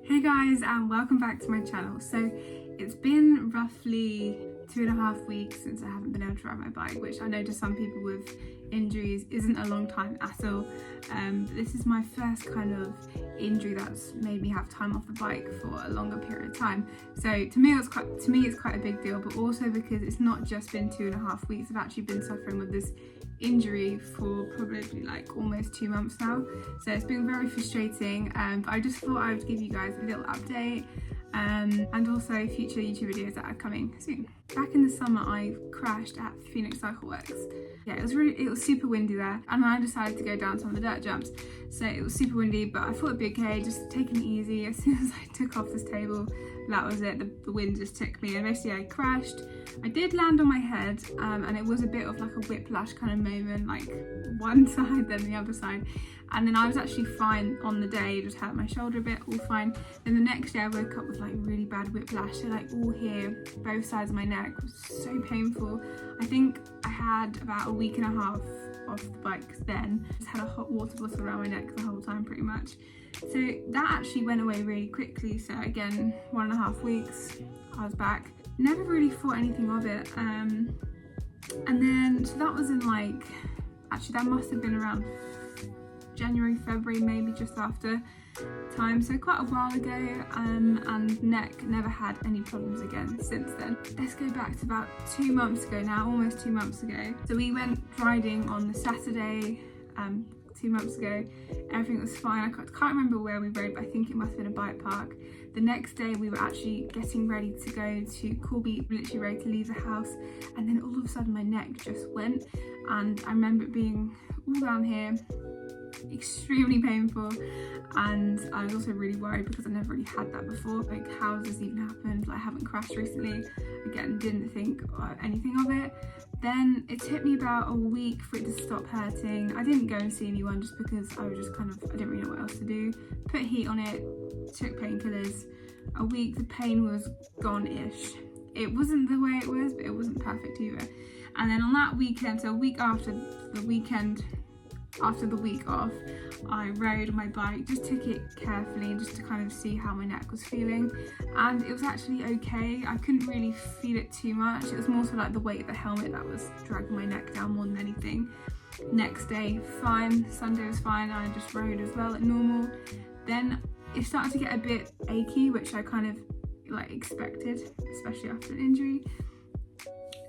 Hey guys, and welcome back to my channel. So it's been roughly 2.5 weeks since I haven't been able to ride my bike, which I know to some people with injuries isn't a long time at all. But this is my first kind of injury that's made me have time off the bike for a longer period of time. So to me it's quite a big deal, but also because it's not just been 2.5 weeks. I've actually been suffering with this injury for probably like almost 2 months now, so it's been very frustrating, but I just thought I would give you guys a little update and also future YouTube videos that are coming soon. Back in the summer I crashed at Phoenix Cycle Works. Yeah, it was super windy there, and I decided to go down some of the dirt jumps. So it was super windy, but I thought it'd be okay, just taking it easy. As soon as I took off this table, that was it, the wind just took me, and basically I crashed. I did land on my head, and it was a bit of like a whiplash kind of moment, like one side then the other side, and then I was actually fine on the day, just hurt my shoulder a bit, all fine. Then the next day I woke up with like really bad whiplash, so like all here, both sides of my neck, was so painful. I think I had about a week and a half off the bike then. Just had a hot water bottle around my neck the whole time pretty much. So that actually went away really quickly. So again, 1.5 weeks I was back. Never really thought anything of it. And then, so that was in like, actually that must have been around January, February, maybe just after time, so quite a while ago, and neck never had any problems again since then. Let's go back to about 2 months ago now, almost 2 months ago. So we went riding on the Saturday 2 months ago. Everything was fine. I can't remember where we rode, but I think it must have been a bike park. The next day we were actually getting ready to go to Corby, literally ready to leave the house, and then all of a sudden my neck just went, and I remember it being all down here, extremely painful, and I was also really worried because I never really had that before. Like, how has this even happened? Like, I haven't crashed recently. Again, didn't think anything of it. Then it took me about a week for it to stop hurting. I didn't go and see anyone just because I was just kind of, I didn't really know what else to do. Put heat on it, took painkillers. A week, the pain was gone-ish. It wasn't the way it was, but it wasn't perfect either. And then on that weekend, so a week after the weekend, after the week off, I rode my bike, just took it carefully just to kind of see how my neck was feeling, and it was actually okay. I couldn't really feel it too much. It was more so like the weight of the helmet that was dragging my neck down more than anything. Next day, fine. Sunday was fine. I just rode as well like normal. Then it started to get a bit achy, which I kind of like expected, especially after an injury.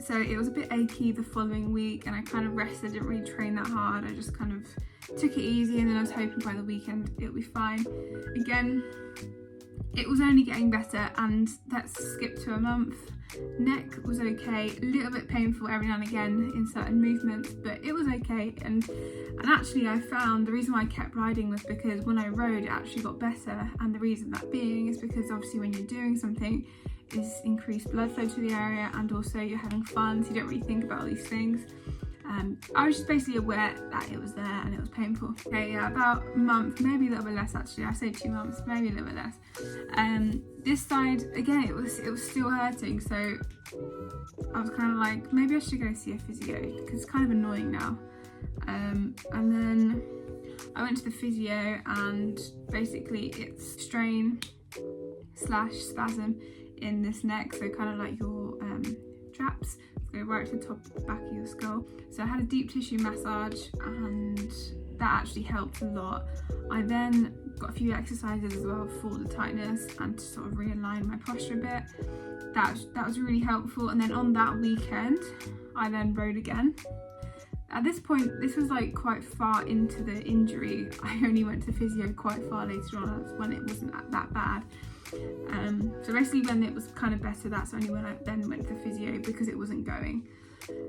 So it was a bit achy the following week, and I kind of rested, didn't really train that hard. I just kind of took it easy, and then I was hoping by the weekend it'll be fine. Again, it was only getting better, and let's skip to a month. Neck was okay, a little bit painful every now and again in certain movements, but it was okay. And actually I found the reason why I kept riding was because when I rode it actually got better, and the reason that being is because obviously when you're doing something is increased blood flow to the area, and also you're having fun, so you don't really think about all these things. I was just basically aware that it was there and it was painful. Okay, yeah, about a month, maybe a little bit less actually. I say 2 months, maybe a little bit less. This side, again, it was still hurting, so I was kind of like, maybe I should go see a physio because it's kind of annoying now. And then I went to the physio, and basically it's strain / spasm in this neck, so kind of like your traps go right to the top back of your skull. So I had a deep tissue massage, and that actually helped a lot. I then got a few exercises as well for the tightness and to sort of realign my posture a bit. That was really helpful. And then on that weekend I then rode again. At this point, this was like quite far into the injury. I only went to physio quite far later on. That's when it wasn't that bad. So basically when it was kind of better, that's only when I then went to physio because it wasn't going.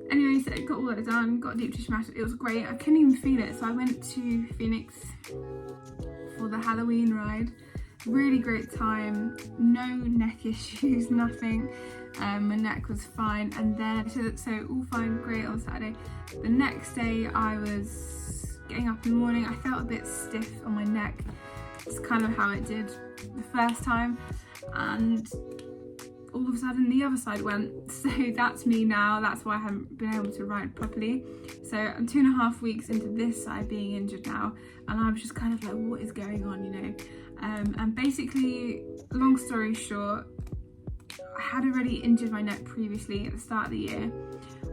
Anyway, so I got all that done, got a deep tissue massage. It was great. I couldn't even feel it. So I went to Phoenix for the Halloween ride. Really great time, no neck issues, nothing. My neck was fine, and then so all fine, great on Saturday. The next day I was getting up in the morning, I felt a bit stiff on my neck. It's kind of how it did the first time, and all of a sudden the other side went. So that's me now. That's why I haven't been able to ride properly. So I'm 2.5 weeks into this side being injured now, and I was just kind of like, what is going on, you know? And basically, long story short, I had already injured my neck previously at the start of the year,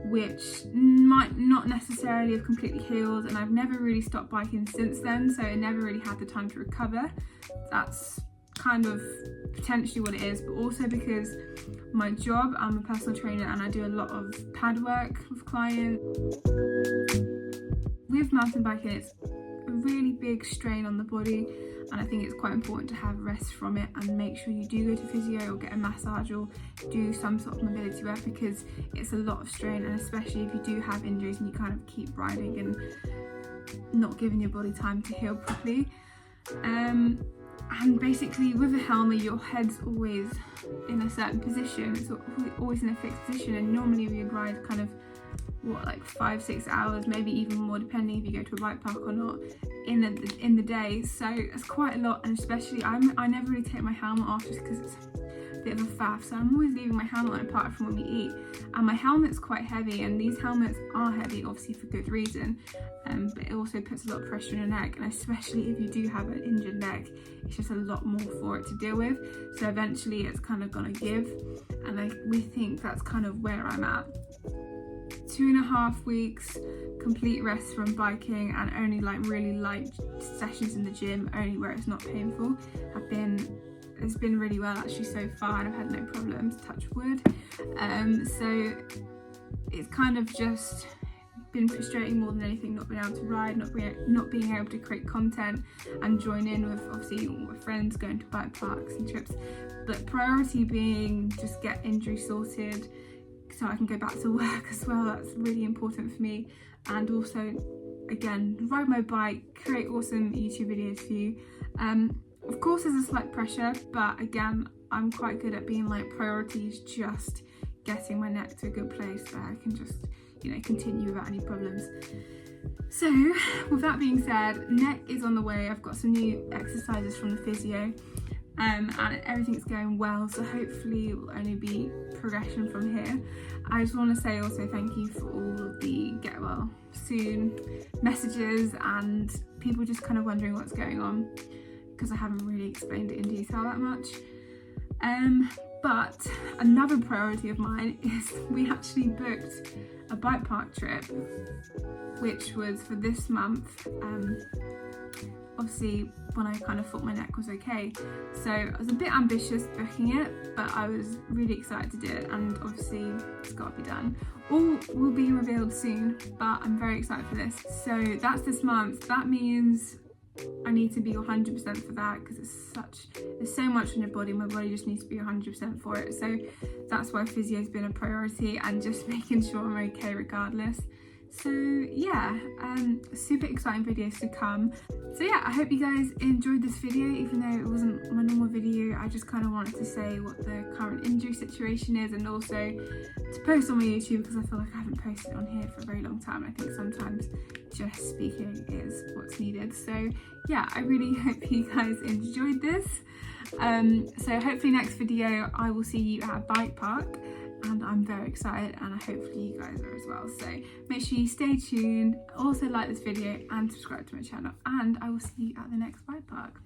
which might not necessarily have completely healed, and I've never really stopped biking since then, so I never really had the time to recover. That's kind of potentially what it is, but also because my job, I'm a personal trainer and I do a lot of pad work with clients. With mountain biking, it's a really big strain on the body, and I think it's quite important to have rest from it and make sure you do go to physio or get a massage or do some sort of mobility work, because it's a lot of strain, and especially if you do have injuries and you kind of keep riding and not giving your body time to heal properly. And basically with a helmet, your head's always in a certain position, it's always in a fixed position, and normally we'd ride kind of like 5-6 hours, maybe even more depending if you go to a bike park or not in the day. So it's quite a lot, and especially I never really take my helmet off just because it's a bit of a faff, so I'm always leaving my helmet on apart from when we eat, and my helmet's quite heavy, and these helmets are heavy obviously for good reason, but it also puts a lot of pressure on your neck, and especially if you do have an injured neck, it's just a lot more for it to deal with, so eventually it's kind of gonna give, and we think that's kind of where I'm at. 2.5 weeks complete rest from biking, and only like really light sessions in the gym, only where it's not painful. It's been really well actually so far, and I've had no problems, touch wood. So it's kind of just been frustrating more than anything, not being able to ride, not being able to create content and join in with obviously all my friends going to bike parks and trips, but priority being just get injury sorted so I can go back to work as well. That's really important for me, and also again ride my bike, create awesome YouTube videos for you. Of course there's a slight pressure, but again I'm quite good at being like, priority is just getting my neck to a good place where I can just, you know, continue without any problems. So with that being said, neck is on the way. I've got some new exercises from the physio, and everything's going well, so hopefully it will only be progression from here. I just want to say also thank you for all of the get well soon messages and people just kind of wondering what's going on, because I haven't really explained it in detail that much. But another priority of mine is we actually booked a bike park trip, which was for this month. Obviously when I kind of thought my neck was okay, so I was a bit ambitious booking it, but I was really excited to do it, and obviously it's got to be done. All will be revealed soon, but I'm very excited for this. So that's this month. That means I need to be 100% for that, because there's so much on your body. My body just needs to be 100% for it, so that's why physio's been a priority, and just making sure I'm okay regardless. So yeah, super exciting videos to come. So yeah, I hope you guys enjoyed this video, even though it wasn't my normal video. I just kind of wanted to say what the current injury situation is, and also to post on my YouTube, because I feel like I haven't posted on here for a very long time. I think sometimes just speaking is what's needed. So yeah, I really hope you guys enjoyed this. So hopefully next video I will see you at a bike park, and I'm very excited, and hopefully you guys are as well. So make sure you stay tuned, also like this video and subscribe to my channel, and I will see you at the next bike park.